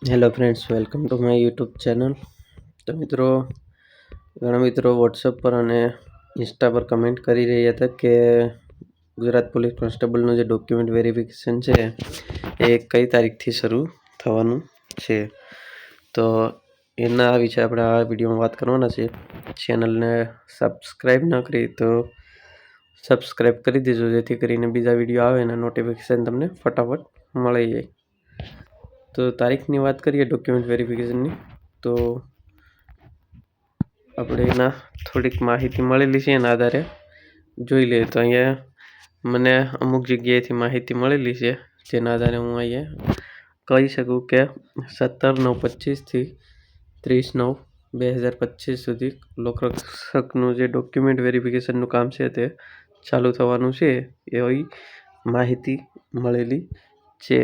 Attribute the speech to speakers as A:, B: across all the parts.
A: Hello friends, welcome to my YouTube channel. તો મિત્રો, ઘણા મિત્રો વોટ્સઅપ પર અને ઇન્સ્ટા પર કમેન્ટ કરી રહ્યા હતા કે ગુજરાત પોલીસ કોન્સ્ટેબલનું જે ડોક્યુમેન્ટ વેરિફિકેશન છે એ કઈ તારીખથી શરૂ થવાનું છે. તો એના વિશે આપણે આ વિડીયોમાં વાત કરવાના છે. ચેનલને સબસ્ક્રાઈબ ન કરી તો સબસ્ક્રાઈબ કરી દેજો, જેથી કરીને બીજા વિડીયો આવે એના નોટિફિકેશન તમને ફટાફટ મળી જાય. તો તારીખની વાત કરીએ ડોક્યુમેન્ટ વેરિફિકેશનની, તો આપણે એના થોડીક માહિતી મળેલી છે, એના આધારે જોઈ લઈએ. તો અહીંયા મને અમુક જગ્યાએથી માહિતી મળેલી છે, જેના આધારે હું અહીંયા કહી શકું કે 17/9/25થી 30/9/2025 સુધી લોકરક્ષકનું જે ડોક્યુમેન્ટ વેરિફિકેશનનું કામ છે તે ચાલુ થવાનું છે, એવી માહિતી મળેલી છે.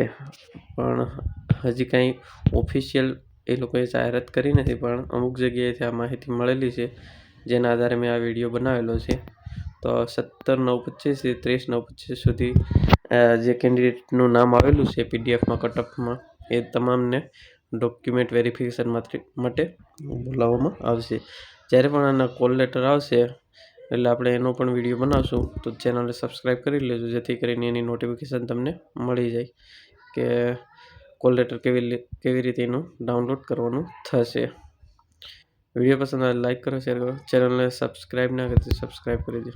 A: પણ હજી કાંઈ ઓફિશિયલ એ લોકોએ જાહેરાત કરી નથી, પણ અમુક જગ્યાએથી આ માહિતી મળેલી છે, જેના આધારે મેં આ વિડીયો બનાવેલો છે. તો 17/9/25થી 30/9/25 સુધી જે કેન્ડિડેટનું નામ આવેલું છે પીડીએફમાં કટઓફમાં, એ તમામને ડોક્યુમેન્ટ વેરિફિકેશન માટે બોલાવવામાં આવશે. જ્યારે પણ આના કોલ લેટર આવશે એટલે આપણે એનો પણ વિડીયો બનાવશું. તો ચેનલને સબસ્ક્રાઈબ કરી લેજો, જેથી કરીને એની નોટિફિકેશન તમને મળી જાય કે કોલ લેટર કેવી રીતે એનું ડાઉનલોડ કરવાનું થશે. વિડીયો પસંદ આવે લાઈક કરો, શેર કરો. ચેનલને સબસ્ક્રાઈબ ના કરી તો સબસ્ક્રાઈબ કરી દો.